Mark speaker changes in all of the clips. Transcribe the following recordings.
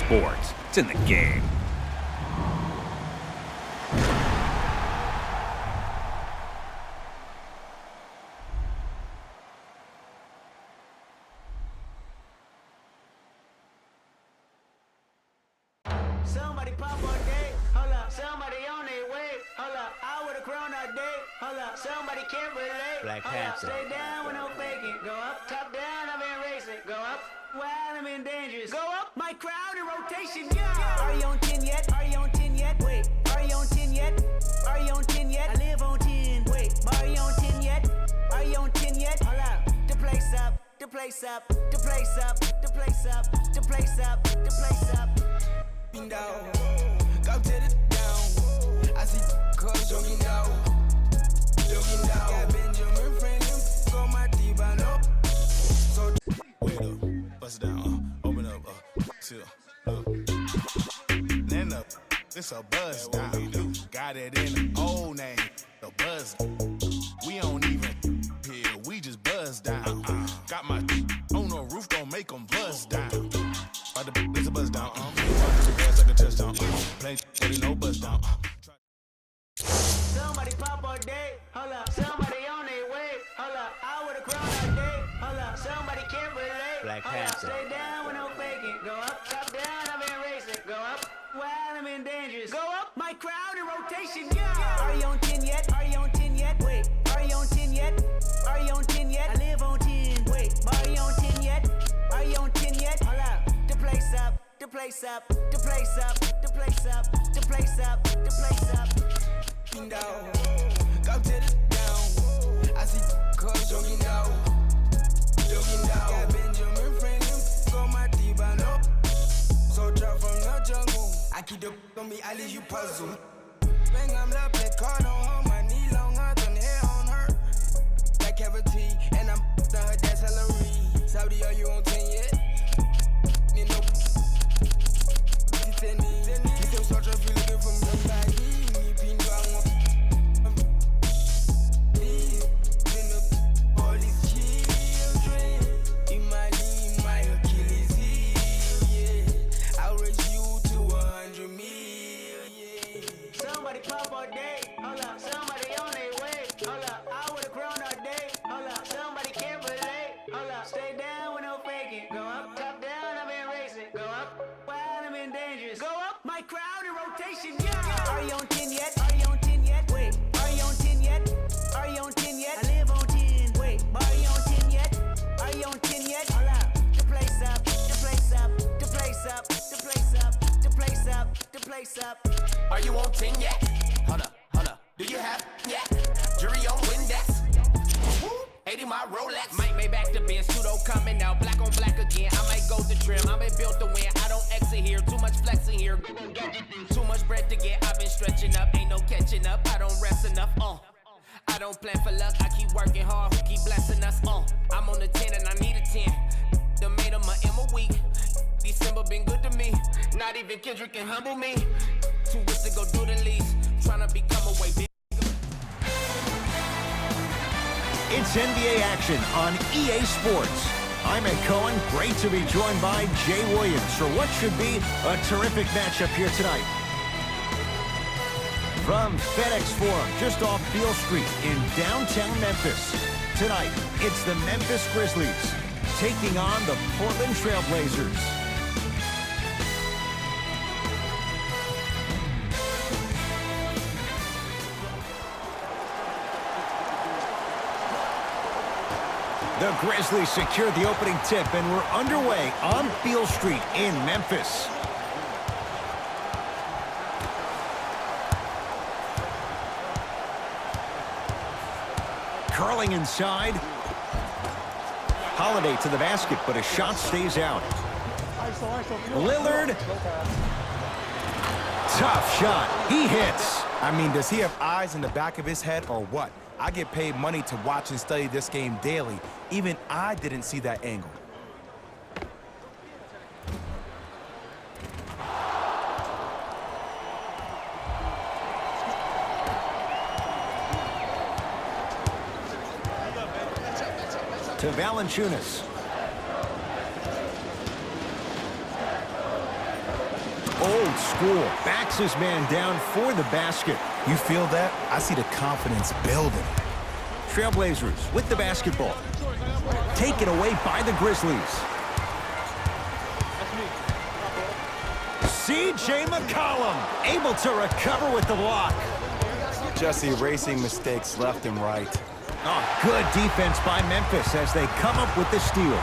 Speaker 1: sports. It's in the game.
Speaker 2: Somebody pop all day, hold up. Somebody on their way, hold up. I with a crown all day, hold up. Somebody can't relate,
Speaker 3: Black
Speaker 2: hold up.
Speaker 3: Panther.
Speaker 2: Stay down with no faking. Go up, top down, I've been racing. Go up, while I'm in dangerous. Go up, my crowd in rotation, yeah. Are you on 10 yet? Are you on 10 yet? Wait, are you on 10 yet? Are you on 10 yet? I live on 10. Wait, are you on 10 yet? Are you on 10 yet? Hold up, the place up, the place up, the place up, the place up, the place up, the place up.
Speaker 4: Down, go to the down. I see cuz jogging down, jogging down. Got Benjamin Franklin, go my T-Bano. So wait up, bust it down, open up, chill, look. Then up, this a buzz down. Got it in the old name, the buzz. We don't even here, we just buzz down. Got my on the roof, don't make them buzz down. It's a buzz down, like a touchdown. Play, but no buzz down.
Speaker 2: Somebody pop all day, hold up. Somebody on their way, hold up. I with a crown all day, hold up. Somebody can't relate,
Speaker 3: Black
Speaker 2: hold up.
Speaker 3: Panther.
Speaker 2: Stay down with no faking. Go up, top down, I've been racing. Go up, while I'm in dangerous. Go up, my crowd in rotation, yeah. Are you on 10 yet? Are you on 10 yet? Wait, are you on 10 yet? Are you on 10 yet? I live on 10. Wait, are you on 10 yet? Are you on 10 yet? Hold up, the place up, the place up, the place up, the place up, the place up, the place up.
Speaker 4: Down, go to the down. I see cuz jogging down, jogging down. Got Benjamin Franklin, go my T-Bano. So drop from the jungle. I keep the on me, I leave you puzzle. Bang, I'm the play card on her, my knee long, I done hair on her. Like cavity, and I'm the her dad's salary. Saudi, are you on 10 yet? Nino, you still search if you looking for somebody. Me pin down. All these children in my league, my Achilles heel, yeah. I'll raise you to 100 million.
Speaker 2: Somebody pop all day, hold up. Somebody on their way, hold up. I with a crown all day, hold up. Somebody can't relate, hold up. Stay down with no faking. Go up, top down, I've been racing. Go up, while I'm in dangerous. Go up, my crowd in rotation, yeah. Are you on 10 yet? Are you on 10 yet? Wait, are you on 10 yet? Are you on 10 yet? I live on 10. Wait, are you on 10 yet? Are you on 10 yet? Hold up, the place up, the place up, the place up, the place up, the place up, the place up.
Speaker 4: Are you on 10 yet? Hold up. Do you have yet? Jury on Windex. 80 my Rolex.
Speaker 3: Might make back to Ben, pseudo coming out, black on black again. I might go to trim, I been built to win. I don't exit here, too much flexing here. Too much bread to get, I've been stretching up, ain't no catching up. I don't rest enough, I don't plan for luck, I keep working hard, who keep blessing us, I'm on the 10 and I need a 10. The made of my M a week. December been good to me. Not even Kendrick can humble me. Too rich to go do the least. Tryna become a way big.
Speaker 1: It's NBA action on EA Sports. I'm Ed Cohen. Great to be joined by Jay Williams for what should be a terrific matchup here tonight. From FedEx Forum, just off Beale Street in downtown Memphis. Tonight, it's the Memphis Grizzlies taking on the Portland Trail Blazers. The Grizzlies secured the opening tip, and we're underway on Beale Street in Memphis. Curling inside. Holiday to the basket, but a shot stays out. Lillard. Tough shot. He hits.
Speaker 5: I mean, does he have eyes in the back of his head or what? I get paid money to watch and study this game daily. Even I didn't see that angle.
Speaker 1: To Valanciunas. Old school. Backs his man down for the basket.
Speaker 5: You feel that? I see the confidence building.
Speaker 1: Trailblazers with the basketball. Taken away by the Grizzlies. C.J. McCollum able to recover with the block.
Speaker 5: Just erasing mistakes left and right.
Speaker 1: Oh, good defense by Memphis as they come up with the steal.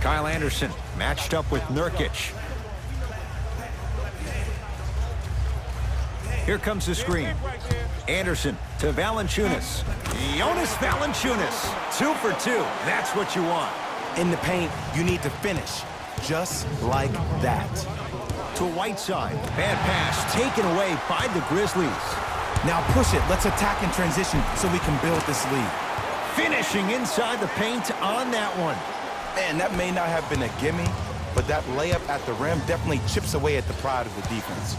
Speaker 1: Kyle Anderson matched up with Nurkic. Here comes the screen. Anderson to Valanciunas. Jonas Valanciunas, 2 for 2. That's what you want.
Speaker 5: In the paint, you need to finish. Just like that.
Speaker 1: To Whiteside. Bad pass taken away by the Grizzlies.
Speaker 5: Now push it. Let's attack in transition so we can build this lead.
Speaker 1: Finishing inside the paint on that one.
Speaker 5: Man, that may not have been a gimme, but that layup at the rim definitely chips away at the pride of the defense.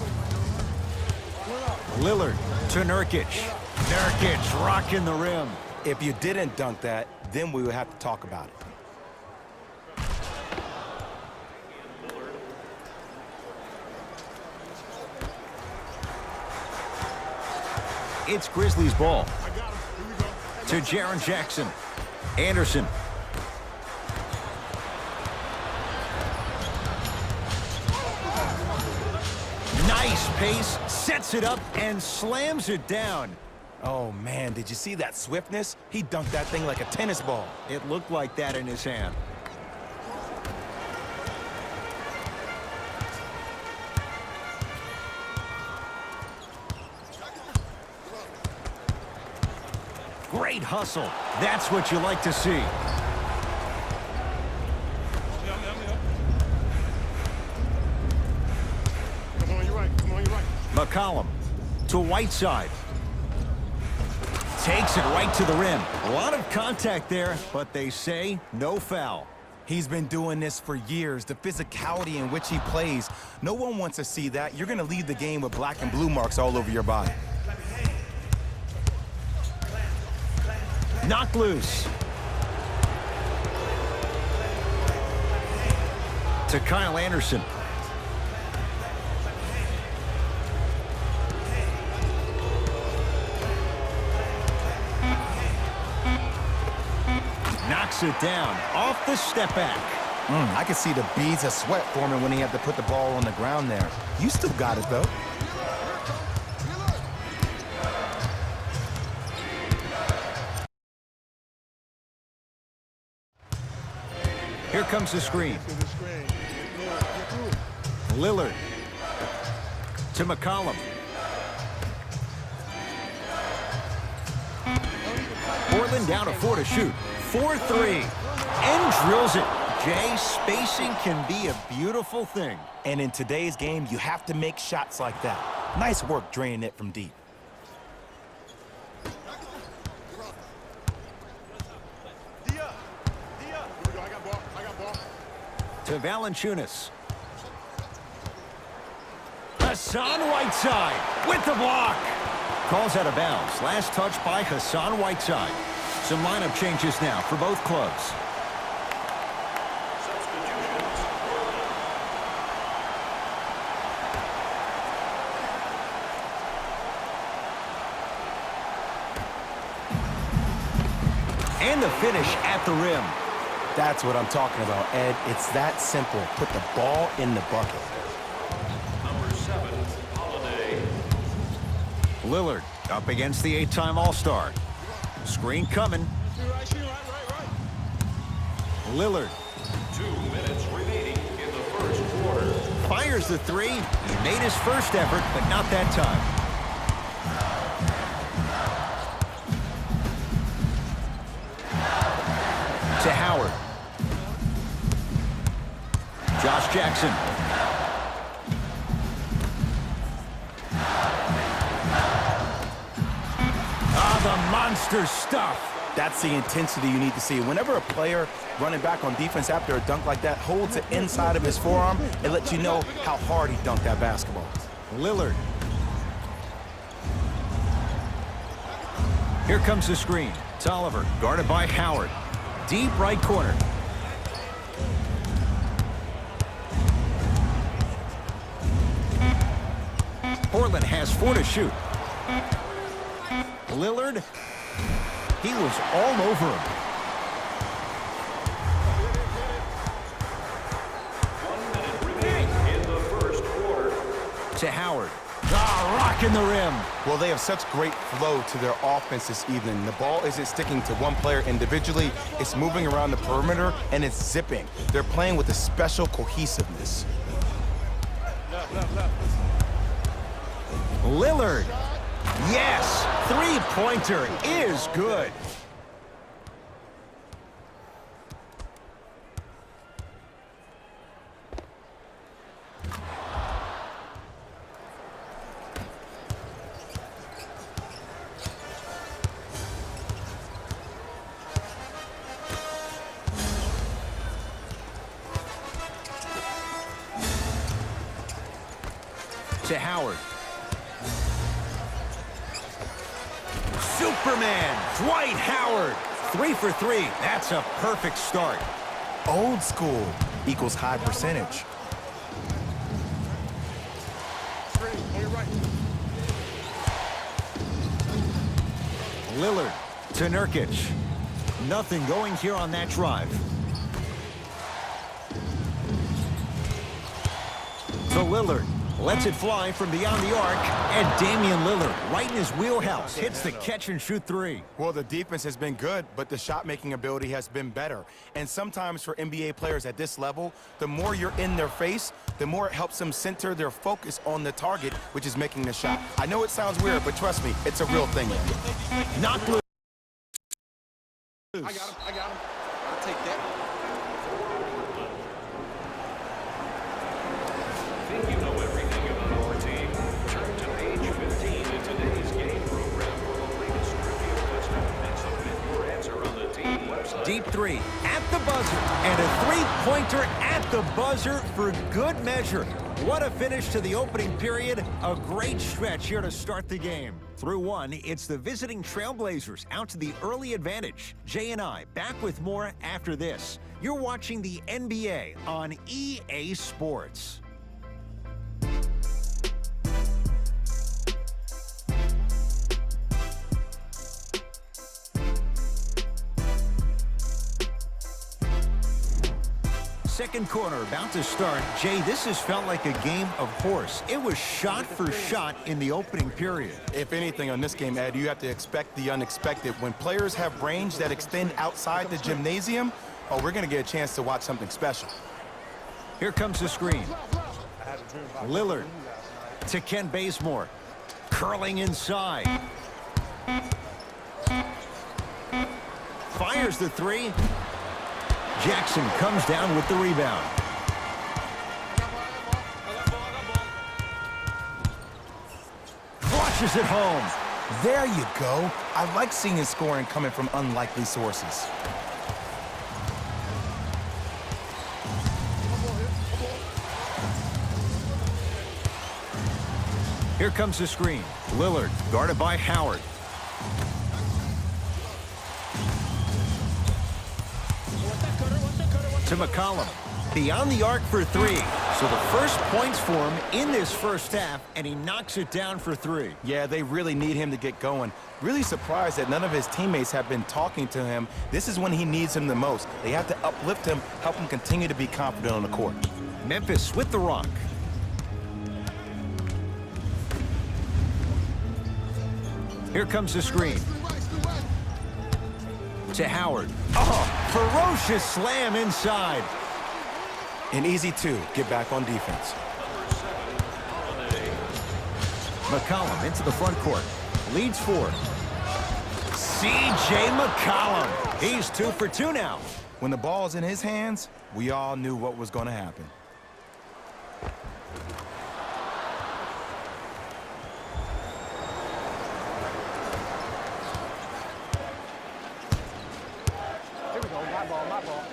Speaker 1: Lillard to Nurkic. Nurkic rocking the rim.
Speaker 5: If you didn't dunk that, then we would have to talk about it.
Speaker 1: It's Grizzlies ball. To Jaren Jackson. Anderson. Nice pace, sets it up, and slams it down.
Speaker 5: Oh, man, did you see that swiftness? He dunked that thing like a tennis ball.
Speaker 1: It looked like that in his hand. Great hustle. That's what you like to see. McCollum to Whiteside. Takes it right to the rim. A lot of contact there, but they say no foul.
Speaker 5: He's been doing this for years. The physicality in which he plays, no one wants to see that. You're going to leave the game with black and blue marks all over your body.
Speaker 1: Knocked loose. To Kyle Anderson. Knocks it down off the step back.
Speaker 5: I could see the beads of sweat forming when he had to put the ball on the ground there. You still got it, though.
Speaker 1: Here comes the screen. Lillard to McCollum. Portland down to 4 to shoot. 4-3. And drills it. Jay, spacing can be a beautiful thing.
Speaker 5: And in today's game, you have to make shots like that. Nice work draining it from deep.
Speaker 1: To Valanciunas. Hassan Whiteside with the block. Calls out of bounds. Last touch by Hassan Whiteside. Some lineup changes now for both clubs. And the finish at the rim.
Speaker 5: That's what I'm talking about, Ed. It's that simple. Put the ball in the bucket.
Speaker 6: Number 7, Holiday.
Speaker 1: Lillard up against the 8-time All-Star. Screen coming. Lillard.
Speaker 6: 2 minutes remaining in the first quarter.
Speaker 1: Fires the three. He made his first effort, but not that time. To Howard. Josh Jackson. The monster stuff.
Speaker 5: That's the intensity you need to see. Whenever a player running back on defense after a dunk like that holds it inside of his forearm, it lets you know how hard he dunked that basketball.
Speaker 1: Lillard. Here comes the screen. Tolliver guarded by Howard. deep right corner. Portland has 4 to shoot. Lillard, he was all over him.
Speaker 6: 1 minute remaining in the first quarter.
Speaker 1: To Howard. Rocking the rim.
Speaker 5: Well, they have such great flow to their offense this evening. The ball isn't sticking to one player individually. It's moving around the perimeter, and it's zipping. They're playing with a special cohesiveness.
Speaker 1: Lillard. Yes, three-pointer is good. To Howard. Superman, Dwight Howard. 3 for 3. That's a perfect start.
Speaker 5: Old school equals high percentage.
Speaker 1: Lillard to Nurkic. Nothing going here on that drive. To Lillard. Lets it fly from beyond the arc, and Damian Lillard, right in his wheelhouse, hits the catch-and-shoot 3.
Speaker 5: Well, the defense has been good, but the shot-making ability has been better. And sometimes for NBA players at this level, the more you're in their face, the more it helps them center their focus on the target, which is making the shot. I know it sounds weird, but trust me, it's a real thing.
Speaker 1: Not loose.
Speaker 7: I got him. I'll take that.
Speaker 6: Think you know everything about our team? Turn to page 15 in today's game program for the latest trivia question and submit your answer on the team website.
Speaker 1: Deep 3 at the buzzer, and a three-pointer at the buzzer for good measure. What a finish to the opening period. A great stretch here to start the game. Through 1, it's the visiting Trailblazers out to the early advantage. Jay and I back with more after this. You're watching the NBA on EA Sports. Second quarter about to start. Jay, this has felt like a game of horse. It was shot for shot in the opening period.
Speaker 5: If anything on this game, Ed, you have to expect the unexpected. When players have range that extend outside the gymnasium, oh, we're going to get a chance to watch something special.
Speaker 1: Here comes the screen. Lillard to Ken Bazemore. Curling inside. Fires the 3. Jackson comes down with the rebound. Flushes it home.
Speaker 5: There you go. I like seeing his scoring coming from unlikely sources.
Speaker 1: Here comes the screen. Lillard guarded by Howard. To McCollum. Beyond the arc for 3. So the first points for him in this first half, and he knocks it down for 3.
Speaker 5: Yeah, they really need him to get going. Really surprised that none of his teammates have been talking to him. This is when he needs him the most. They have to uplift him, help him continue to be confident on the court.
Speaker 1: Memphis with the rock. Here comes the screen. To Howard. Oh, ferocious slam inside.
Speaker 5: And easy, too. Get back on defense.
Speaker 1: McCollum into the front court. Leads 4. C.J. McCollum. He's 2 for 2 now.
Speaker 5: When the ball's in his hands, we all knew what was going to happen.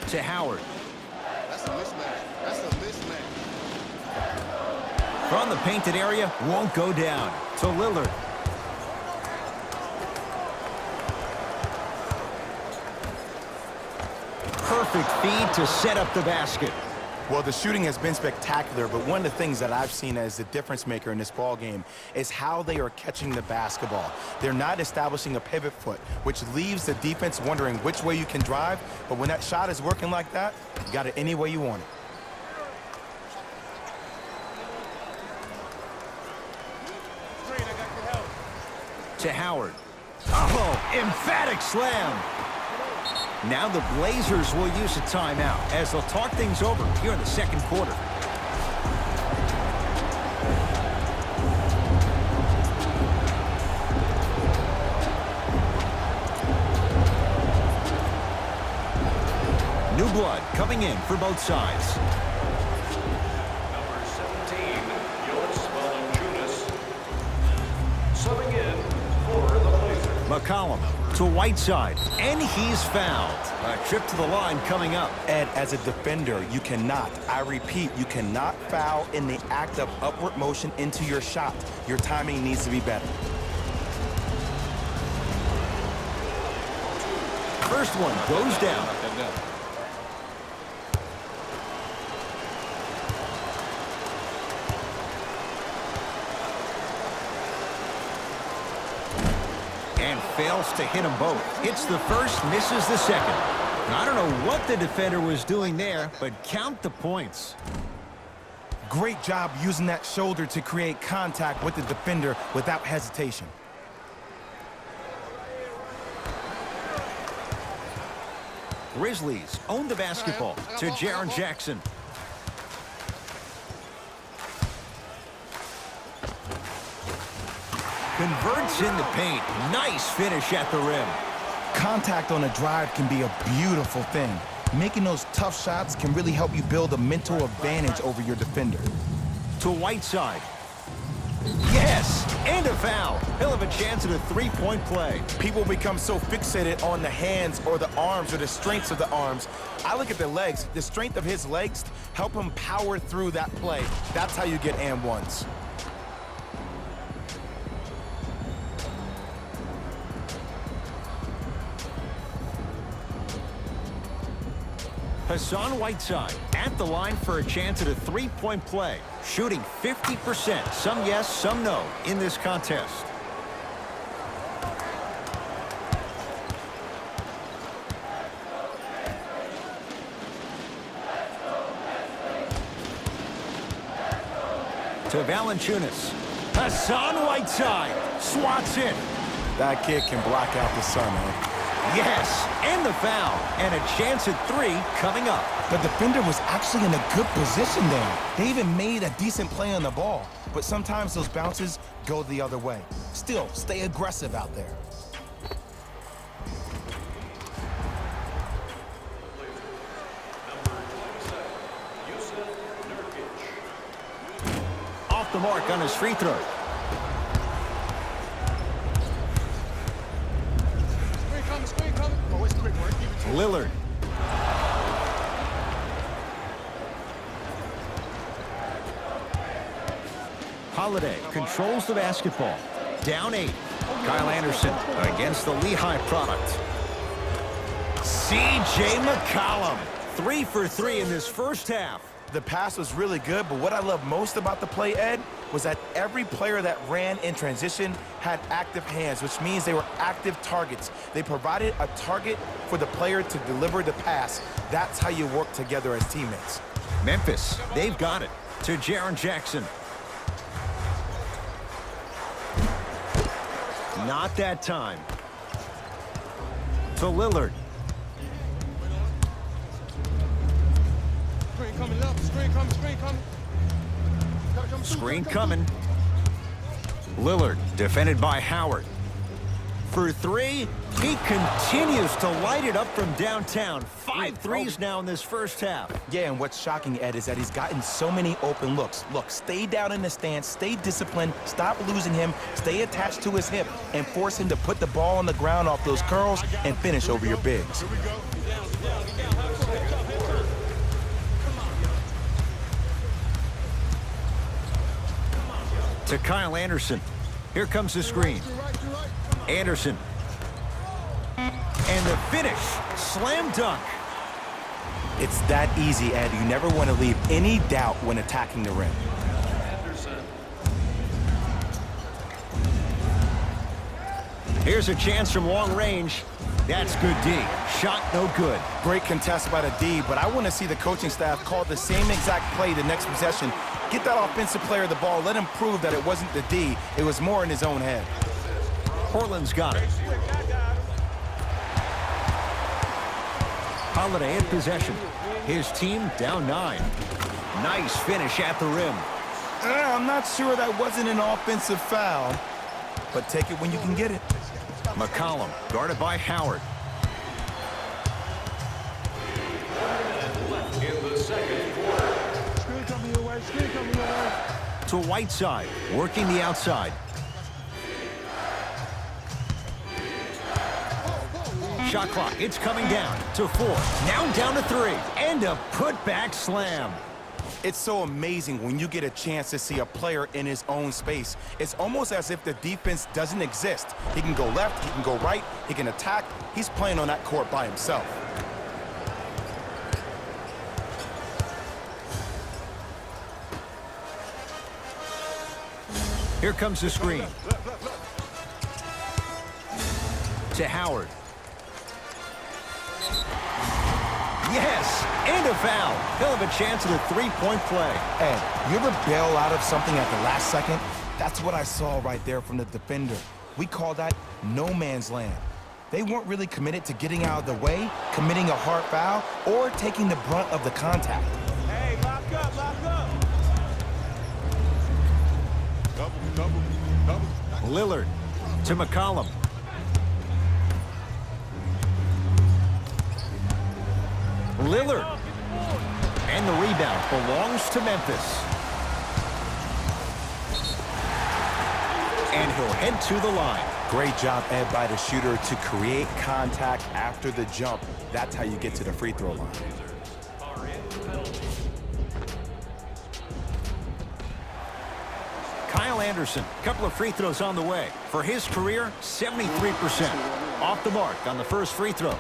Speaker 1: To Howard.
Speaker 7: That's a mismatch. That's a mismatch.
Speaker 1: From the painted area, won't go down. To Lillard. perfect feed to set up the basket.
Speaker 5: Well, the shooting has been spectacular, but one of the things that I've seen as the difference maker in this ball game is how they are catching the basketball. They're not establishing a pivot foot, which leaves the defense wondering which way you can drive, but when that shot is working like that, you got it any way you want it.
Speaker 1: To Howard. Oh, emphatic slam. Now the Blazers will use a timeout as they'll talk things over here in the second quarter. New blood coming in for both sides.
Speaker 6: Number 17, Jonas Valanciunas. Subbing in for the Blazers.
Speaker 1: McCollum to Whiteside, and he's fouled. A trip to the line coming up.
Speaker 5: Ed, as a defender, you cannot, I repeat, you cannot foul in the act of upward motion into your shot. Your timing needs to be better.
Speaker 1: First one goes down. And fails to hit them both. Hits the first, misses the second. I don't know what the defender was doing there, but count the points.
Speaker 5: Great job using that shoulder to create contact with the defender without hesitation.
Speaker 1: Grizzlies own the basketball to Jaren Jackson. Converts in the paint. Nice finish at the rim.
Speaker 5: Contact on a drive can be a beautiful thing. Making those tough shots can really help you build a mental advantage over your defender.
Speaker 1: To Whiteside. Yes, and a foul. He'll have a chance at a three-point play.
Speaker 5: People become so fixated on the hands or the arms or the strengths of the arms. I look at the legs. The strength of his legs help him power through that play. That's how you get and ones.
Speaker 1: Hassan Whiteside at the line for a chance at a three-point play. Shooting 50%. Some yes, some no in this contest. To Valanciunas. Hassan Whiteside swats it.
Speaker 5: That kid can block out the sun, man.
Speaker 1: Yes, and the foul, and a chance at three coming up.
Speaker 5: The defender was actually in a good position there. They even made a decent play on the ball, but sometimes those bounces go the other way. Still, stay aggressive out there.
Speaker 1: Off the mark on his free throw. Lillard. Holiday controls the basketball. Down 8. Kyle Anderson against the Lehigh product. C.J. McCollum. 3 for 3 in this first half.
Speaker 5: The pass was really good, but what I love most about the play, Ed, was that every player that ran in transition had active hands, which means they were active targets. They provided a target for the player to deliver the pass. That's how you work together as teammates.
Speaker 1: Memphis, they've got it. To Jaren Jackson. Not that time. To Lillard. Screen coming. Lillard defended by Howard. For 3, he continues to light it up from downtown. 5 threes now in this first half.
Speaker 5: Yeah, and what's shocking, Ed, is that he's gotten so many open looks. Look, stay down in the stance, stay disciplined, stop losing him, stay attached to his hip, and force him to put the ball on the ground off those curls and finish over your bigs.
Speaker 1: To Kyle Anderson. Here comes the screen. Anderson. And the finish. Slam dunk.
Speaker 5: It's that easy, Ed. You never want to leave any doubt when attacking the rim.
Speaker 1: Here's a chance from long range. That's good D. Shot no good.
Speaker 5: Great contest by the D, but I want to see the coaching staff call the same exact play the next possession. Get that offensive player the ball. Let him prove that it wasn't the D. It was more in his own head.
Speaker 1: Portland's got it. Holiday in possession. His team down 9. Nice finish at the rim.
Speaker 5: I'm not sure that wasn't an offensive foul, but take it when you can get it.
Speaker 1: McCollum guarded by Howard.
Speaker 6: In the second quarter.
Speaker 1: To Whiteside, working the outside. Shot clock, it's coming down to 4. Now down to 3. And a putback slam.
Speaker 5: It's so amazing when you get a chance to see a player in his own space. It's almost as if the defense doesn't exist. He can go left, he can go right, he can attack. He's playing on that court by himself.
Speaker 1: Here comes the screen. To Howard. Yes, and a foul. He'll have a chance at a three-point play.
Speaker 5: Ed, you ever bail out of something at the last second? That's what I saw right there from the defender. We call that no man's land. They weren't really committed to getting out of the way, committing a hard foul, or taking the brunt of the contact.
Speaker 7: Hey, lock up, lock up. Double.
Speaker 1: Lillard to McCollum. Lillard. And the rebound belongs to Memphis. And he'll head to the line.
Speaker 5: Great job, Ed, by the shooter to create contact after the jump. That's how you get to the free throw line.
Speaker 1: Kyle Anderson, a couple of free throws on the way. For his career, 73%. Off the mark on the first free throw.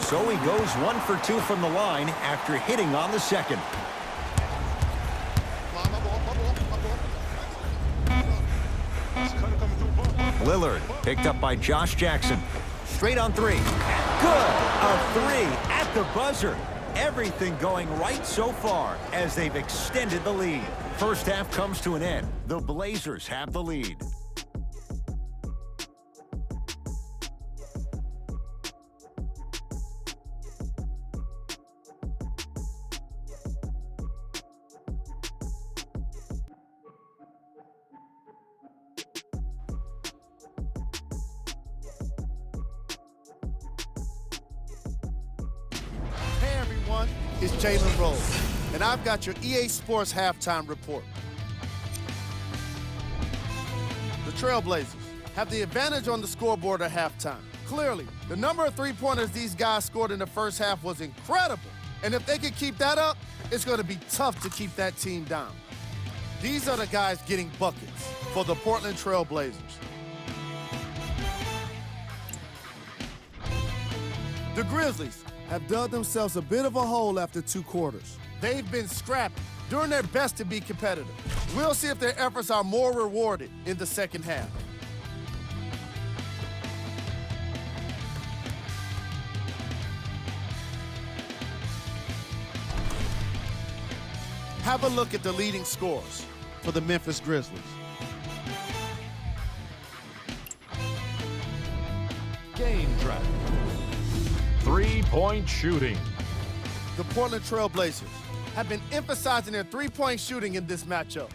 Speaker 1: So he goes 1 for 2 from the line after hitting on the second. Lillard picked up by Josh Jackson. Straight on 3. Good. A 3 at the buzzer. Everything going right so far as they've extended the lead. First half comes to an end. The Blazers have the lead.
Speaker 8: Hey everyone, it's Jalen Rose, and I've got your EA Sports halftime report. The Trailblazers have the advantage on the scoreboard at halftime. Clearly, the number of three-pointers these guys scored in the first half was incredible, and if they can keep that up, it's going to be tough to keep that team down. These are the guys getting buckets for the Portland Trailblazers. The Grizzlies have dug themselves a bit of a hole after 2 quarters. They've been scrappy, doing their best to be competitive. We'll see if their efforts are more rewarded in the second half. Have a look at the leading scorers for the Memphis Grizzlies.
Speaker 6: Game drive. Three-point shooting.
Speaker 8: The Portland Trailblazers have been emphasizing their three-point shooting in this matchup.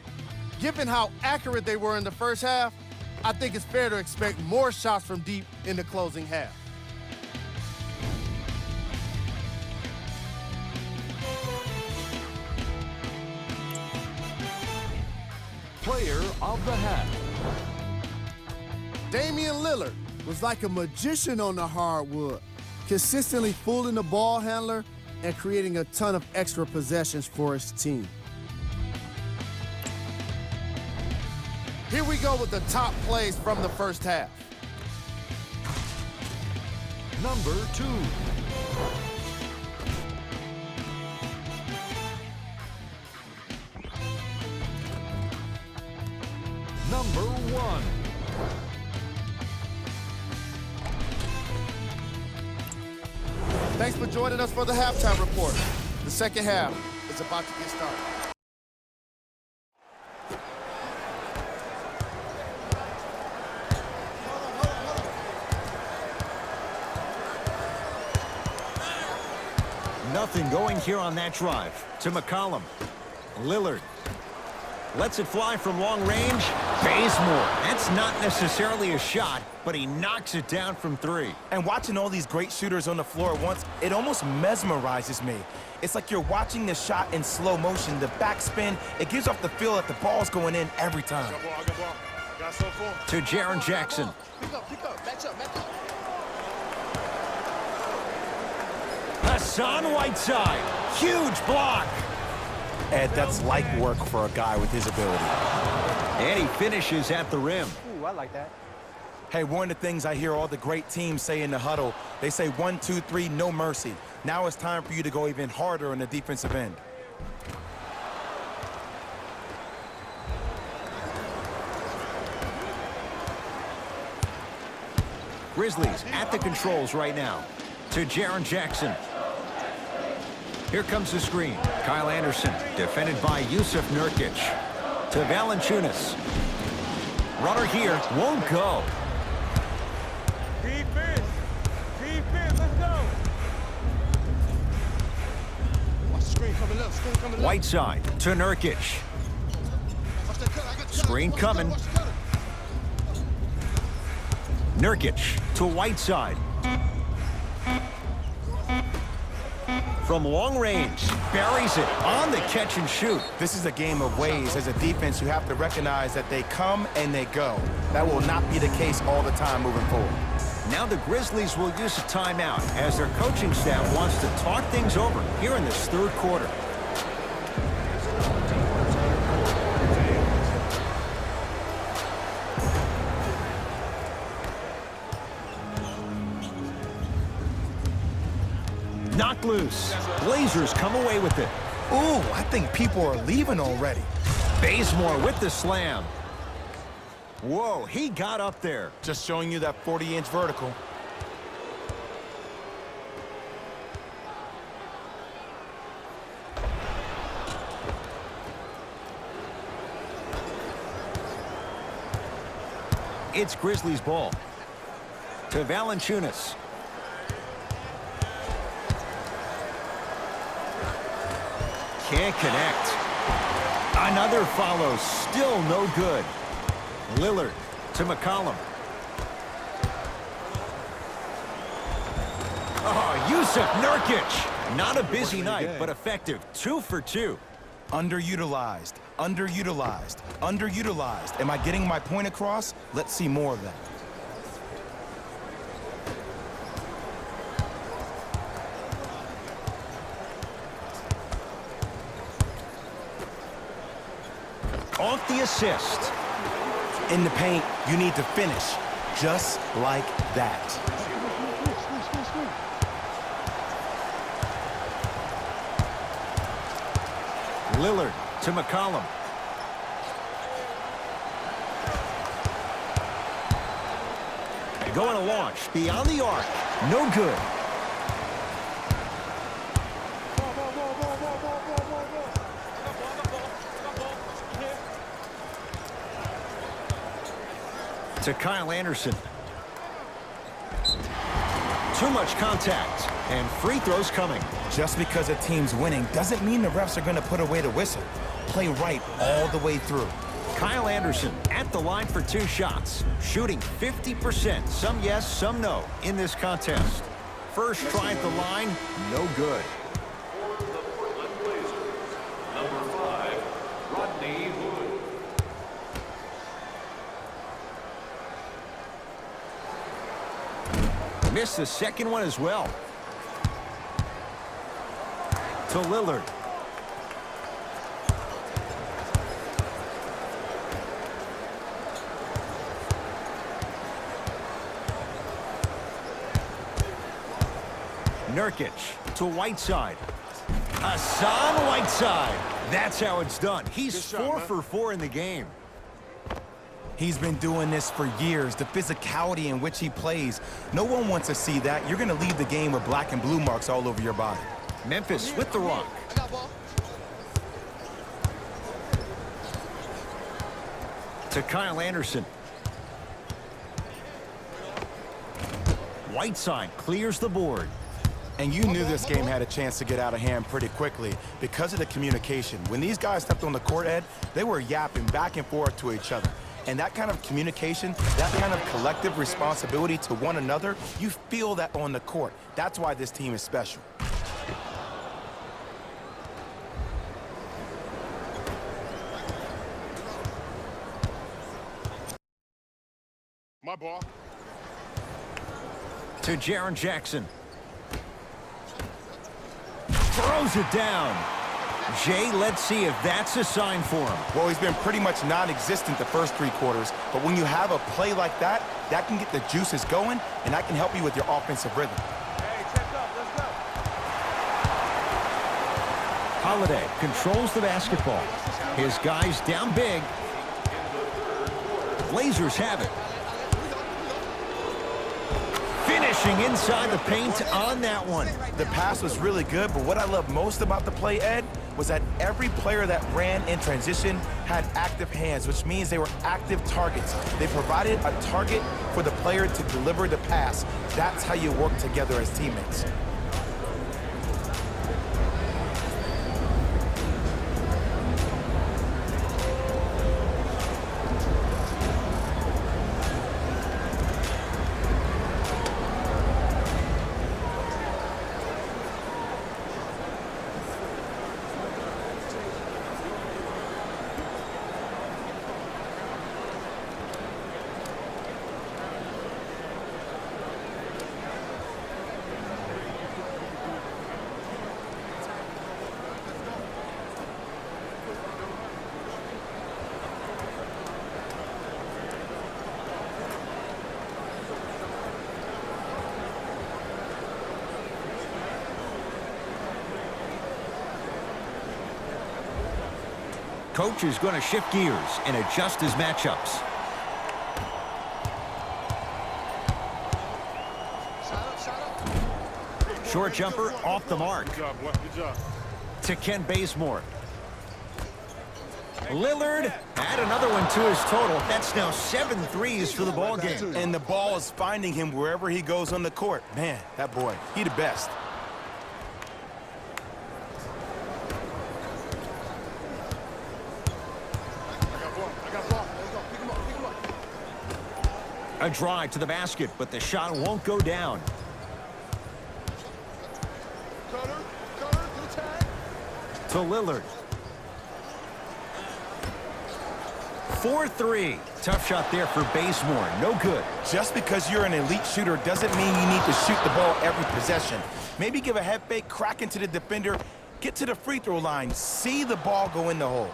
Speaker 8: Given how accurate they were in the first half, I think it's fair to expect more shots from deep in the closing half.
Speaker 6: Player of the half.
Speaker 8: Damian Lillard was like a magician on the hardwood, consistently fooling the ball handler and creating a ton of extra possessions for his team. Here we go with the top plays from the first half.
Speaker 6: Number 2.
Speaker 1: Number 1.
Speaker 8: Thanks for joining us for the halftime report. The second half is about to get started.
Speaker 1: Nothing going here on that drive. To McCollum. Lillard. Lets it fly from long range. Bazemore. That's not necessarily a shot, but he knocks it down from 3.
Speaker 5: And watching all these great shooters on the floor at once, it almost mesmerizes me. It's like you're watching the shot in slow motion. The backspin, it gives off the feel that the ball's going in every time.
Speaker 1: To Jaren Jackson.
Speaker 8: Pick up, match up.
Speaker 1: Hassan Whiteside. Huge block.
Speaker 5: Ed, that's light work for a guy with his ability.
Speaker 1: And he finishes at the rim.
Speaker 7: Ooh, I like that.
Speaker 5: Hey, one of the things I hear all the great teams say in the huddle, they say 1, 2, 3, no mercy. Now it's time for you to go even harder on the defensive end.
Speaker 1: Grizzlies at the controls right now. To Jaren Jackson. Here comes the screen. Kyle Anderson, defended by Yusuf Nurkic. To Valanciunas. Runner here, won't go.
Speaker 7: Defense, let's go.
Speaker 8: Watch the screen coming up,
Speaker 1: Whiteside to Nurkic. Screen coming. Nurkic to Whiteside. From long range, buries it on the catch and shoot.
Speaker 5: This is a game of ways. As a defense, you have to recognize that they come and they go. That will not be the case all the time moving forward.
Speaker 1: Now the Grizzlies will use a timeout as their coaching staff wants to talk things over here in this third quarter. Knocked loose. Blazers come away with it.
Speaker 5: Ooh, I think people are leaving already.
Speaker 1: Bazemore with the slam. Whoa, he got up there.
Speaker 5: Just showing you that 40-inch vertical.
Speaker 1: It's Grizzlies ball. To Valanciunas. Can't connect. Another follow, still no good. Lillard to McCollum. Oh, Yusuf Nurkic. Not a busy night, but effective. 2 for 2.
Speaker 5: Underutilized, underutilized, underutilized. Am I getting my point across? Let's see more of that.
Speaker 1: Off the assist.
Speaker 5: In the paint, you need to finish just like that.
Speaker 1: Lillard to McCollum. Going to launch beyond the arc. No good. To Kyle Anderson. Too much contact, and free throws coming.
Speaker 5: Just because a team's winning doesn't mean the refs are going to put away the whistle. Play right all the way through.
Speaker 1: Kyle Anderson at the line for 2 shots, shooting 50%, some yes, some no, in this contest. First try at the line, no good.
Speaker 6: For the Portland Blazers, number 5, Rodney Hood.
Speaker 1: Missed the second one as well. To Lillard. Nurkic to Whiteside. Hassan Whiteside. That's how it's done. He's 4 for 4 in the game.
Speaker 5: He's been doing this for years, the physicality in which he plays. No one wants to see that. You're going to leave the game with black and blue marks all over your body.
Speaker 1: Memphis with the rock. To Kyle Anderson. Whiteside clears the board.
Speaker 5: And you knew this game had a chance to get out of hand pretty quickly because of the communication. When these guys stepped on the court, Ed, they were yapping back and forth to each other. And that kind of communication, that kind of collective responsibility to one another, you feel that on the court. That's why this team is special.
Speaker 7: My ball.
Speaker 1: To Jaren Jackson. Throws it down. Jay, let's see if that's a sign for him.
Speaker 5: Well, he's been pretty much non-existent the first 3 quarters, but when you have a play like that, that can get the juices going, and that can help you with your offensive rhythm.
Speaker 7: Hey, check up. Let's go.
Speaker 1: Holiday controls the basketball. His guys down big. Blazers have it. Finishing inside the paint on that one.
Speaker 5: The pass was really good, but what I love most about the play, Ed, was that every player that ran in transition had active hands, which means they were active targets. They provided a target for the player to deliver the pass. That's how you work together as teammates.
Speaker 1: Coach is going to shift gears and adjust his matchups. Short jumper off the mark.
Speaker 7: Good job, boy. Good job.
Speaker 1: To Ken Bazemore. Lillard add another one to his total. That's now 7 threes for the ball game.
Speaker 5: And the ball is finding him wherever he goes on the court. Man, that boy, he the best.
Speaker 1: A drive to the basket, but the shot won't go down. To Lillard. 4-3. Tough shot there for Bazemore. No good.
Speaker 5: Just because you're an elite shooter doesn't mean you need to shoot the ball every possession. Maybe give a head fake, crack into the defender, get to the free throw line, see the ball go in the hole.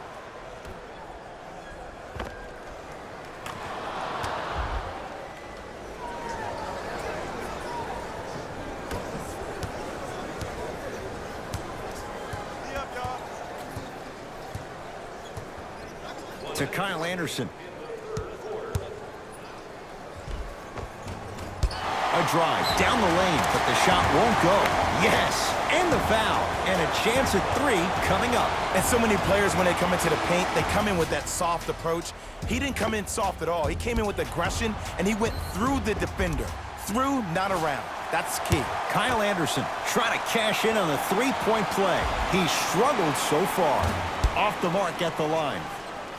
Speaker 1: To Kyle Anderson. A drive down the lane, but the shot won't go. Yes, and the foul. And a chance at 3 coming up.
Speaker 5: And so many players, when they come into the paint, they come in with that soft approach. He didn't come in soft at all. He came in with aggression, and he went through the defender. Through, not around. That's key.
Speaker 1: Kyle Anderson trying to cash in on the 3-point play. He struggled so far. Off the mark at the line.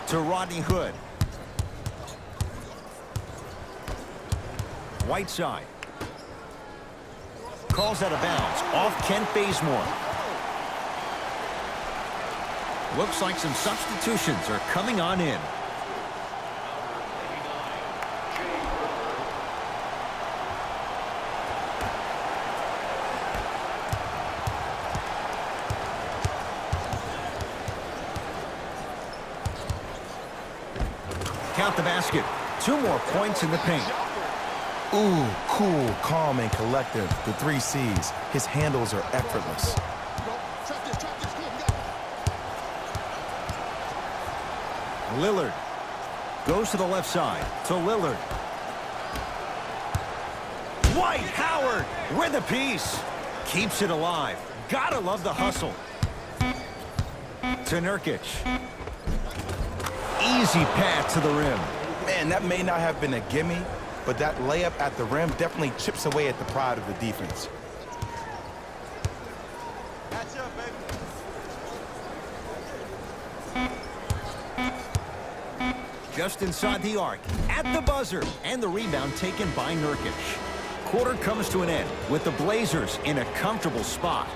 Speaker 1: To Rodney Hood. Whiteside. Calls out of bounds off Kent Bazemore. Looks like some substitutions are coming on in. Count the basket. 2 more points in the paint.
Speaker 5: Ooh, cool, calm, and collective. The 3 C's. His handles are effortless.
Speaker 1: Lillard goes to the left side to Lillard. Dwight Howard with a piece. Keeps it alive. Gotta love the hustle. To Nurkic. Easy path to the rim.
Speaker 5: Man, that may not have been a gimme, but that layup at the rim definitely chips away at the pride of the defense.
Speaker 7: Catch up, baby.
Speaker 1: Just inside the arc, at the buzzer, and the rebound taken by Nurkic. Quarter comes to an end with the Blazers in a comfortable spot.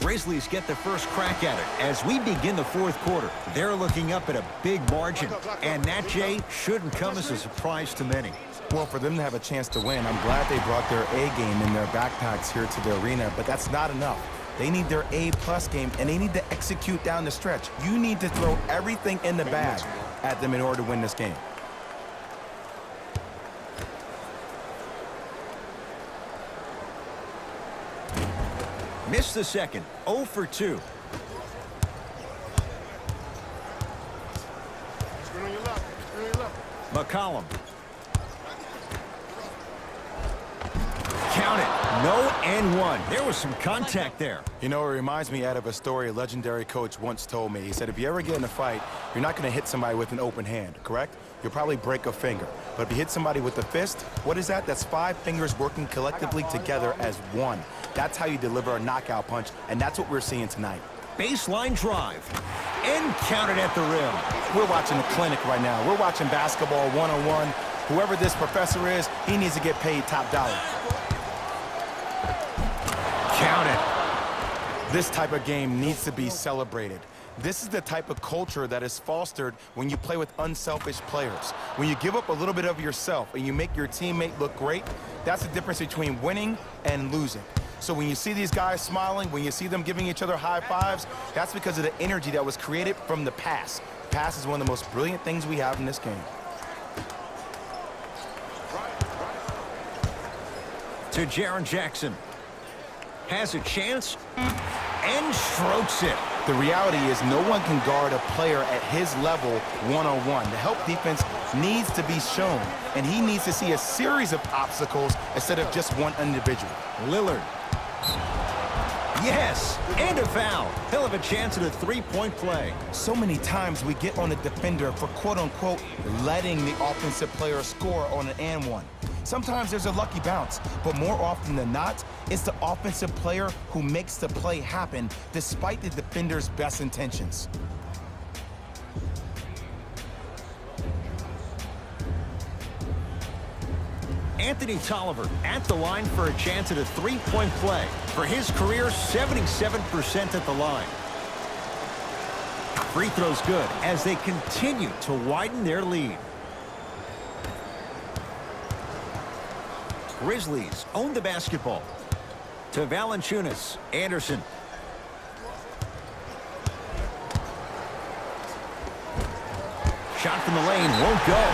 Speaker 1: Grizzlies get the first crack at it as we begin the fourth quarter. They're looking up at a big margin, and that, Jay, shouldn't come as a surprise to many.
Speaker 5: Well, for them to have a chance to win, I'm glad they brought their A game in their backpacks here to the arena, but that's not enough. They need their A+ game, and they need to execute down the stretch. You need to throw everything in the bag at them in order to win this game.
Speaker 1: Missed the second, 0 for 2.
Speaker 7: Screen on your left. Screen on your left.
Speaker 1: McCollum. Count it. No and 1. There was some contact there.
Speaker 5: You know, it reminds me out of a story a legendary coach once told me. He said, if you ever get in a fight, you're not going to hit somebody with an open hand, correct? You'll probably break a finger. But if you hit somebody with a fist, what is that? That's 5 fingers working collectively together as one. That's how you deliver a knockout punch, and that's what we're seeing tonight.
Speaker 1: Baseline drive. And counted at the rim.
Speaker 5: We're watching a clinic right now. We're watching basketball 101. Whoever this professor is, he needs to get paid top dollar.
Speaker 1: Count it.
Speaker 5: This type of game needs to be celebrated. This is the type of culture that is fostered when you play with unselfish players. When you give up a little bit of yourself and you make your teammate look great, that's the difference between winning and losing. So when you see these guys smiling, when you see them giving each other high fives, that's because of the energy that was created from the pass. Pass is one of the most brilliant things we have in this game.
Speaker 1: To Jaren Jackson. Has a chance and strokes it.
Speaker 5: The reality is no one can guard a player at his level one-on-one. The help defense needs to be shown, and he needs to see a series of obstacles instead of just one individual.
Speaker 1: Lillard. Yes, and a foul. He'll have a chance at a three-point play.
Speaker 5: So many times we get on the defender for quote-unquote letting the offensive player score on an and one. Sometimes there's a lucky bounce, but more often than not, it's the offensive player who makes the play happen despite the defender's best intentions.
Speaker 1: Anthony Tolliver at the line for a chance at a three-point play. For his career, 77% at the line. Free throw's good as they continue to widen their lead. Grizzlies own the basketball. To Valanciunas. Anderson. Shot from the lane won't go.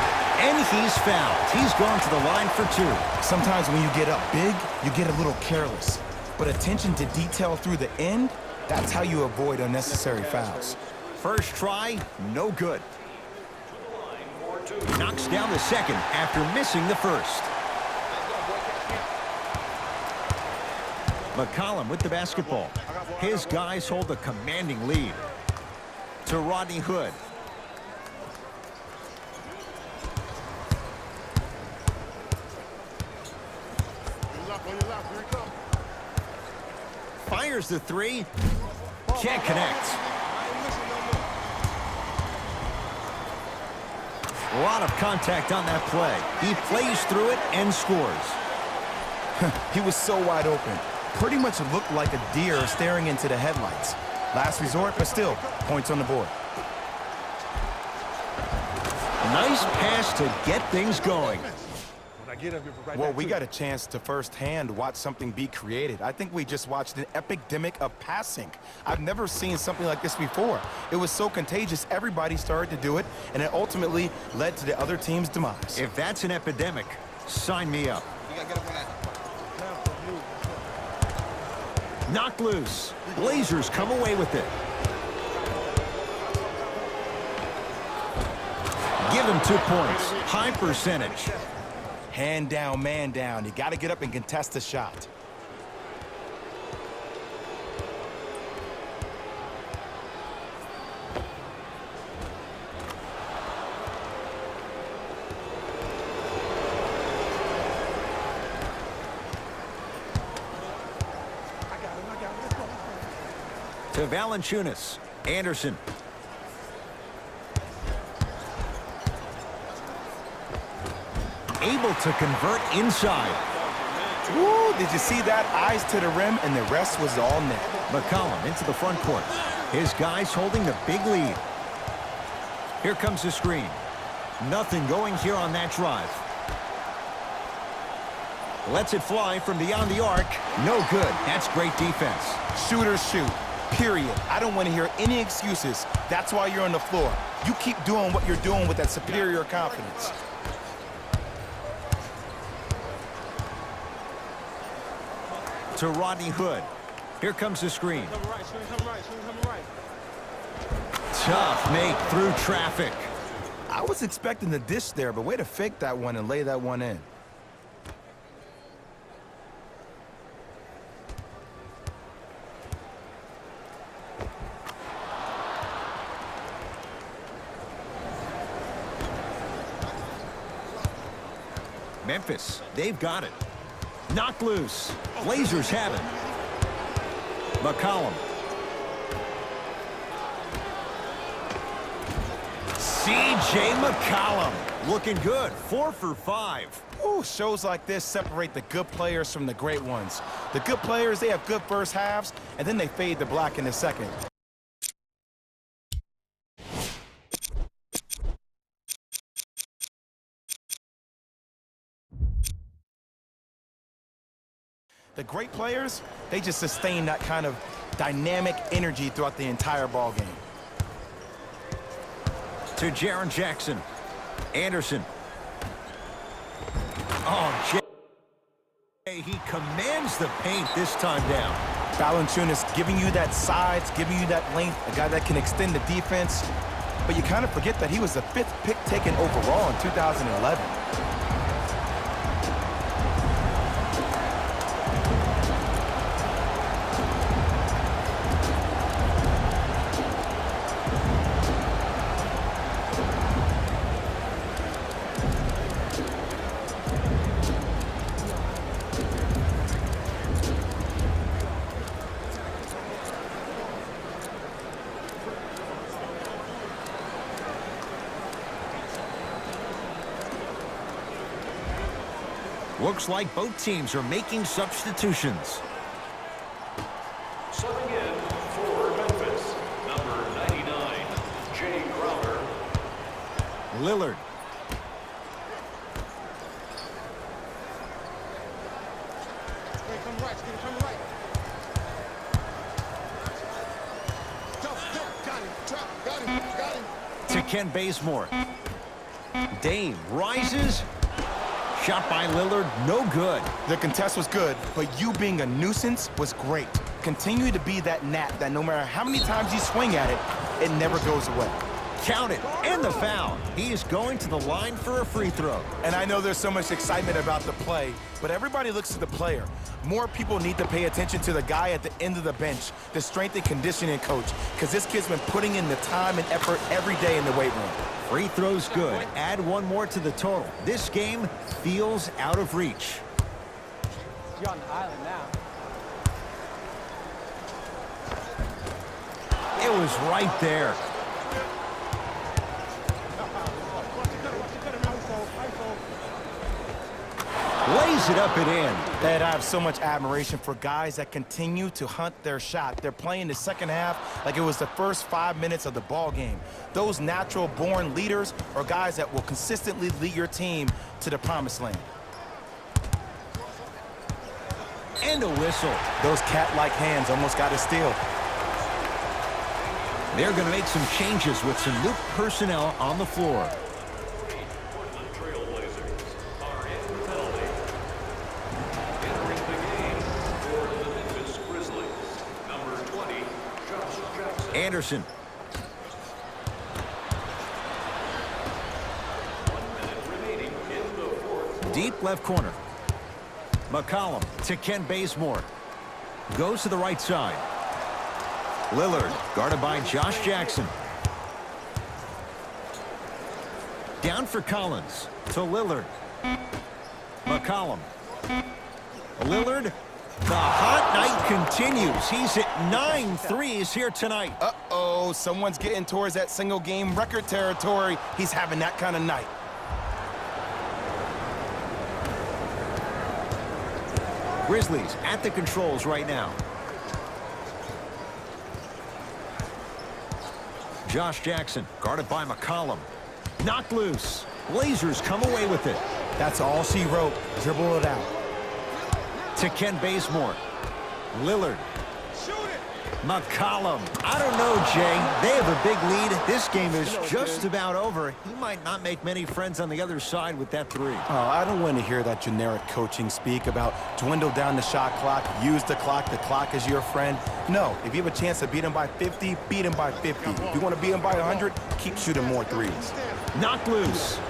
Speaker 1: And he's fouled. He's gone to the line for 2.
Speaker 5: Sometimes when you get up big, you get a little careless. But attention to detail through the end, that's how you avoid unnecessary fouls.
Speaker 1: First try, no good. Knocks down the second after missing the first. McCollum with the basketball. His guys hold a commanding lead. To Rodney Hood. Fires the three. Can't connect. A lot of contact on that play. He plays through it and scores.
Speaker 5: He was so wide open. pretty much looked like a deer staring into the headlights. Last resort, but still, points on the board.
Speaker 1: Nice pass to get things going.
Speaker 5: Well, we got a chance to firsthand watch something be created. I think we just watched an epidemic of passing. I've never seen something like this before. It was so contagious, everybody started to do it, and it ultimately led to the other team's demise.
Speaker 1: If that's an epidemic, sign me up. Knocked loose. Blazers come away with it. Give him 2 points. High percentage.
Speaker 5: Hand down, man down. You got to get up and contest the shot.
Speaker 1: To Valanciunas. Anderson. Able to convert inside.
Speaker 5: Woo, did you see that? Eyes to the rim, and the rest was all net.
Speaker 1: McCollum into the front court. His guys holding the big lead. Here comes the screen. Nothing going here on that drive. Lets it fly from beyond the arc. No good. That's great defense.
Speaker 5: Shooters shoot, period. I don't want to hear any excuses. That's why you're on the floor. You keep doing what you're doing with that superior confidence.
Speaker 1: To Rodney Hood. Here comes the screen. Tough make through traffic.
Speaker 5: I was expecting the dish there, but way to fake that one and lay that one in.
Speaker 1: Memphis, they've got it. Knocked loose. Blazers have it. McCollum. C.J. McCollum. Looking good. 4 for 5.
Speaker 5: Ooh, shows like this separate the good players from the great ones. The good players, they have good first halves, and then they fade to black in the second. The great players, they just sustain that kind of dynamic energy throughout the entire ball game.
Speaker 1: To Jaren Jackson. Anderson. Oh, he commands the paint this time down.
Speaker 5: Valanciunas giving you that size, giving you that length, a guy that can extend the defense. But you kind of forget that he was the 5th pick taken overall in 2011.
Speaker 1: Looks like both teams are making substitutions.
Speaker 6: Subbing in for Memphis, number 99, Jay Crowder.
Speaker 1: Lillard. To Ken Bazemore. Dame rises. Shot by Lillard, no good.
Speaker 5: The contest was good, but you being a nuisance was great. Continue to be that gnat that no matter how many times you swing at it, it never goes away.
Speaker 1: Count it, and the foul. He is going to the line for a free throw.
Speaker 5: And I know there's so much excitement about the play, but everybody looks at the player. More people need to pay attention to the guy at the end of the bench, the strength and conditioning coach, because this kid's been putting in the time and effort every day in the weight room.
Speaker 1: Free throw's good. Add one more to the total. This game feels out of reach.
Speaker 9: You're on the island now.
Speaker 1: It was right there. Lays it up and in.
Speaker 5: Ed, I have so much admiration for guys that continue to hunt their shot. They're playing the second half like it was the first 5 minutes of the ball game. Those natural-born leaders are guys that will consistently lead your team to the promised land.
Speaker 1: And a whistle.
Speaker 5: Those cat-like hands almost got a steal.
Speaker 1: They're going to make some changes with some new personnel on the floor. Anderson. Deep left corner. McCollum to Ken Bazemore. Goes to the right side. Lillard guarded by Josh Jackson. Down for Collins to Lillard. McCollum. Lillard. The hot night continues. He's hit 9 threes here tonight.
Speaker 5: Uh-oh, someone's getting towards that single-game record territory. He's having that kind of night.
Speaker 1: Grizzlies at the controls right now. Josh Jackson guarded by McCollum. Knocked loose. Blazers come away with it.
Speaker 5: That's all she wrote. Dribble it out.
Speaker 1: To Ken Bazemore. Lillard. McCollum. I don't know, Jay. They have a big lead. This game is just about over. He might not make many friends on the other side with that three.
Speaker 5: Oh, I don't want to hear that generic coaching speak about dwindle down the shot clock, use the clock is your friend. No, if you have a chance to beat him by 50, beat him by 50. If you want to beat him by 100, keep shooting more threes.
Speaker 1: Knocked loose.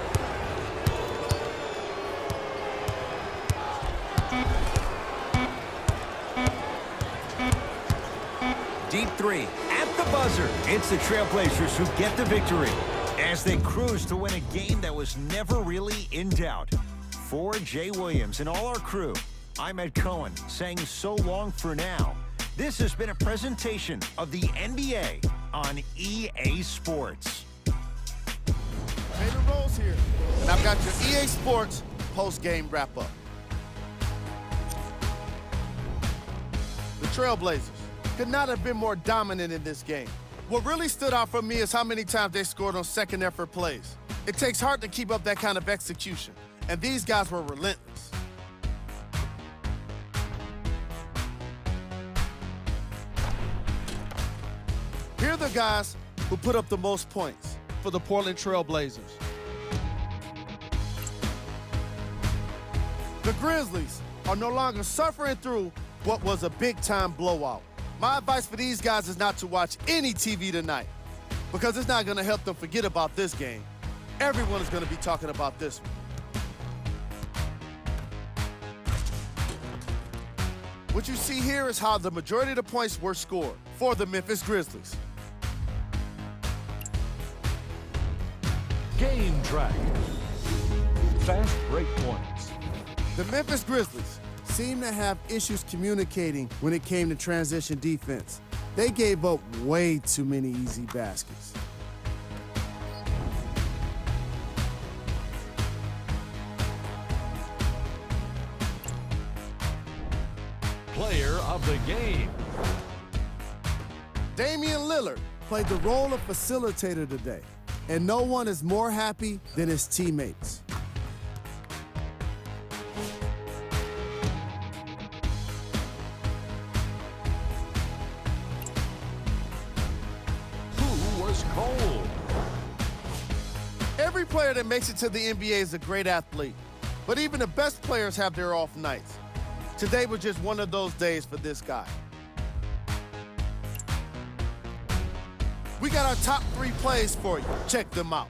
Speaker 1: Deep three at the buzzer. It's the Trailblazers who get the victory as they cruise to win a game that was never really in doubt. For Jay Williams and all our crew, I'm Ed Cohen saying so long for now. This has been a presentation of the NBA on EA Sports.
Speaker 8: Jalen Rose here, and I've got your EA Sports post-game wrap-up. The Trailblazers could not have been more dominant in this game. What really stood out for me is how many times they scored on second effort plays. It takes heart to keep up that kind of execution, and these guys were relentless. Here are the guys who put up the most points for the Portland Trailblazers. The Grizzlies are no longer suffering through what was a big-time blowout. My advice for these guys is not to watch any TV tonight because it's not going to help them forget about this game. Everyone is going to be talking about this one. What you see here is how the majority of the points were scored for the Memphis Grizzlies.
Speaker 6: Game track. Fast break points.
Speaker 8: The Memphis Grizzlies seemed to have issues communicating when it came to transition defense. They gave up way too many easy baskets.
Speaker 6: Player of the game.
Speaker 8: Damian Lillard played the role of facilitator today, and no one is more happy than his teammates.
Speaker 6: Cold.
Speaker 8: Every player that makes it to the NBA is a great athlete, but even the best players have their off nights. Today was just one of those days for this guy. We got our top 3 plays for you. Check them out.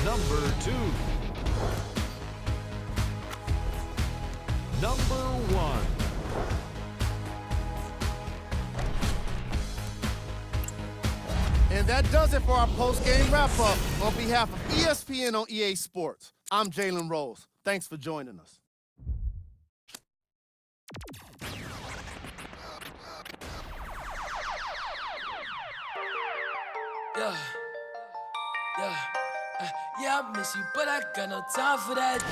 Speaker 6: Number 2. Number 1.
Speaker 8: And that does it for our post-game wrap-up. On behalf of ESPN on EA Sports, I'm Jalen Rose. Thanks for joining us.
Speaker 3: Yeah.
Speaker 4: Yeah, I miss you, but I got no time for that.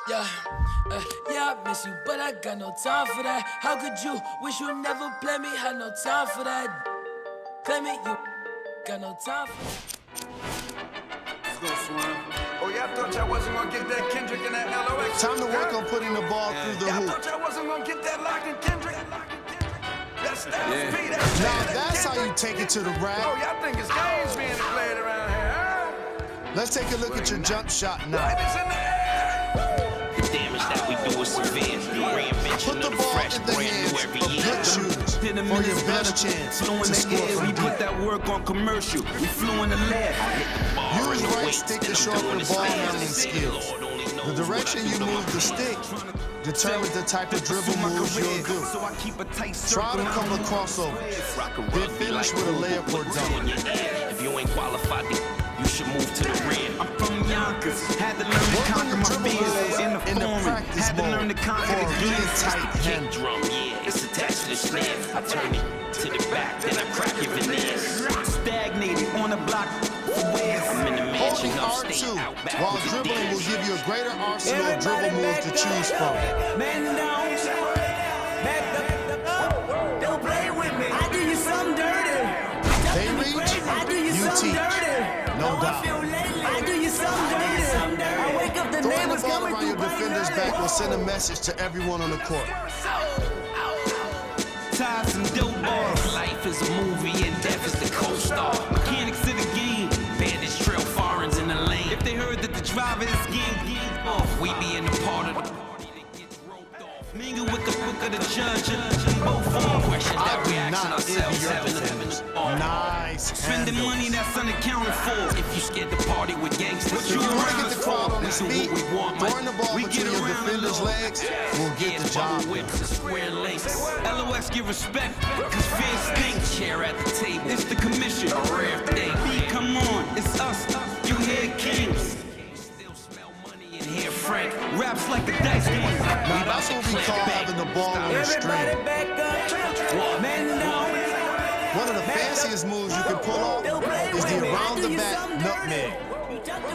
Speaker 4: Yeah, I miss you, but I got no time for that. How could you wish you never play me? Had no time for that. Play me, you got no time for that.
Speaker 7: Let's go, Swan. Oh, yeah, I thought y'all wasn't gonna get that Kendrick and that LOX.
Speaker 8: Time to work on putting the ball through the
Speaker 7: Yeah, I
Speaker 8: hoop.
Speaker 7: thought y'all wasn't gonna get that Lock and Kendrick. That's Styles P.
Speaker 8: Now that's how you take it to the
Speaker 7: Oh,
Speaker 8: rack.
Speaker 7: y'all think it's games being played around here, huh?
Speaker 8: Let's take a look at your jump shot now.
Speaker 7: Right, it's in the air.
Speaker 3: The damage that we do is severe. Reinvention
Speaker 8: Put the
Speaker 3: of the
Speaker 8: ball
Speaker 3: fresh,
Speaker 8: in the
Speaker 3: brand
Speaker 8: hands
Speaker 3: new
Speaker 8: of
Speaker 3: every year.
Speaker 8: good shooters for your best chance
Speaker 10: Flew in
Speaker 8: to
Speaker 10: the
Speaker 8: score
Speaker 10: air, we
Speaker 8: from
Speaker 10: put
Speaker 8: deep.
Speaker 10: that work on commercial. We flew in the lab.
Speaker 8: Use right stick to show off your ball handling skills. The direction you move the stick determines the type of dribble moves you'll do.
Speaker 10: So I keep a tight
Speaker 8: Try
Speaker 10: circle.
Speaker 8: to couple of crossovers, then finish with a layup or dunk.
Speaker 3: If you ain't qualified, you should move to the rear.
Speaker 10: I'm from Yonkers. Had to learn to
Speaker 8: Work on
Speaker 10: conquer
Speaker 8: your
Speaker 10: my
Speaker 8: dribble
Speaker 10: fears
Speaker 8: moves
Speaker 10: in the foreign.
Speaker 8: practice
Speaker 10: Had to learn to
Speaker 8: mode
Speaker 10: conquer
Speaker 8: for a
Speaker 10: the
Speaker 8: really
Speaker 10: gears.
Speaker 8: tight
Speaker 3: Kick
Speaker 8: handle.
Speaker 3: drum, yeah, it's attached to the snare. I turn it to the back, then I crack your veneers.
Speaker 10: Stagnated on the block for wears.
Speaker 3: I'm in the mansion
Speaker 8: Holding
Speaker 3: upstate,
Speaker 8: R2
Speaker 3: out back
Speaker 8: while
Speaker 3: with the
Speaker 8: dribbling will
Speaker 3: dance.
Speaker 8: give you a greater arsenal of dribble moves to choose from.
Speaker 2: Man down, back up, don't play with me. I do you something dirty.
Speaker 8: They reach,
Speaker 2: I do you
Speaker 8: you
Speaker 2: something
Speaker 8: teach.
Speaker 2: dirty.
Speaker 8: No doubt.
Speaker 2: I do you something dirty. I wake up the
Speaker 8: Throwing the
Speaker 2: neighbors
Speaker 8: ball
Speaker 2: coming
Speaker 8: around your
Speaker 2: through.
Speaker 8: defender's back will send a message to everyone on the court.
Speaker 10: Ties and dope balls.
Speaker 3: Life is a movie and death is the co-star.
Speaker 10: Mechanics of the game.
Speaker 3: Bandits trail foreigns in the lane.
Speaker 10: If they heard that the driver is game
Speaker 3: off, we be in the part of the party that gets roped off.
Speaker 10: mingle with the book of the judge. Both form.
Speaker 3: Questions that we
Speaker 8: I do
Speaker 3: asking
Speaker 8: not envy
Speaker 3: ourselves
Speaker 8: your
Speaker 3: having
Speaker 8: defenders.
Speaker 3: a
Speaker 8: Nice
Speaker 10: Spending
Speaker 8: handle.
Speaker 10: money that's unaccounted for.
Speaker 3: If you scared to party with gangsters,
Speaker 10: What
Speaker 8: If
Speaker 10: you
Speaker 8: you want to
Speaker 10: around
Speaker 8: get the crowd on its
Speaker 3: Listen
Speaker 8: feet,
Speaker 3: what we want,
Speaker 8: throwing the ball
Speaker 10: We
Speaker 8: between
Speaker 10: get
Speaker 8: your
Speaker 10: around
Speaker 8: defender's
Speaker 10: the law.
Speaker 8: legs will get the job done.
Speaker 3: whips and square links.
Speaker 10: LOX give respect, cause fear stinks.
Speaker 3: Chair at the table.
Speaker 10: It's the commission.
Speaker 3: A rare thing.
Speaker 10: B, come on, it's us. You hear kings.
Speaker 3: Still smell money in here, Frank.
Speaker 10: Raps like a dice game.
Speaker 8: Now that's what we call having the ball on the string.
Speaker 2: Everybody back up, man down.
Speaker 8: One of the fanciest moves you can pull off is the around-the-back nutmeg.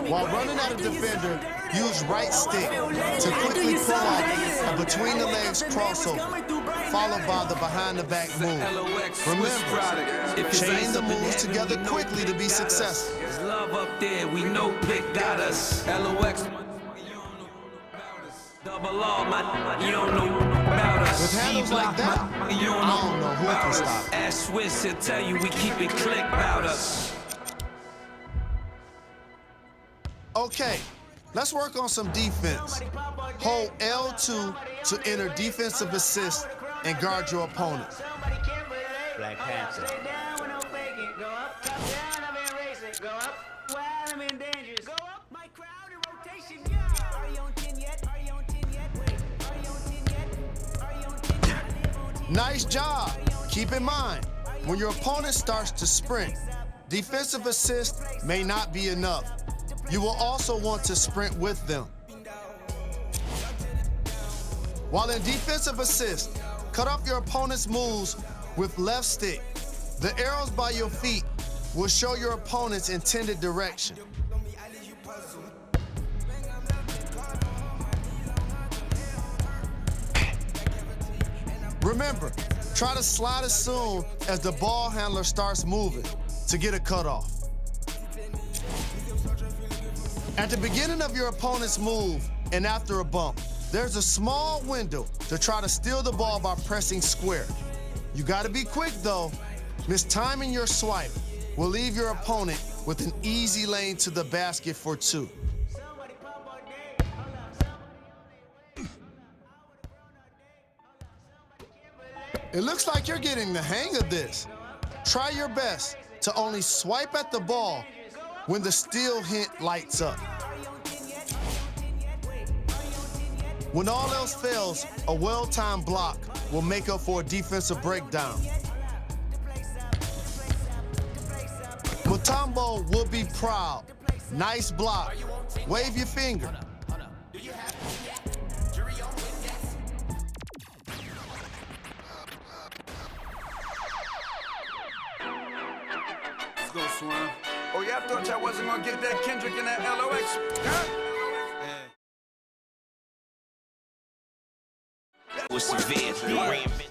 Speaker 8: While running at a defender, use right stick to quickly pull off a between-the-legs crossover, followed by the behind-the-back move. Remember, chain the moves together quickly to be successful.
Speaker 10: There's love up there, we know Pick got us. LOX, double R, you don't know about us.
Speaker 8: With handles like that,
Speaker 10: you don't
Speaker 8: I don't know who can
Speaker 10: about
Speaker 8: stop
Speaker 10: us.
Speaker 8: it.
Speaker 10: Ask Swiss, he'll tell you we keep it click about us.
Speaker 8: Okay, let's work on some defense. Hold L2 to enter defensive assist and guard your opponent.
Speaker 2: Black Panther. Stay down with no faking. Go up, top down, I'm in racing. Go up, wild, I'm in dangerous. Go up, my crowd in rotation. Yeah. Are you on 10 yet? Are you on 10 yet? Wait, are you on 10 yet? Are you on 10 yet? I live on 10.
Speaker 8: Nice job. Keep in mind, when your opponent starts to sprint, defensive assist may not be enough. You will also want to sprint with them. While in defensive assist, cut off your opponent's moves with left stick. The arrows by your feet will show your opponent's intended direction. Remember, try to slide as soon as the ball handler starts moving to get a cutoff. At the beginning of your opponent's move and after a bump, there's a small window to try to steal the ball by pressing square. You gotta be quick though. Mistiming your swipe will leave your opponent with an easy lane to the basket for two. It looks like you're getting the hang of this. Try your best to only swipe at the ball when the steal hint lights up. When all else fails, a well-timed block will make up for a defensive breakdown. Mutombo will be proud. Nice block. Wave your finger.
Speaker 7: go, Swan. Oh, yeah, I thought y'all wasn't gonna get that Kendrick and that LOX. Huh?
Speaker 3: Was severe.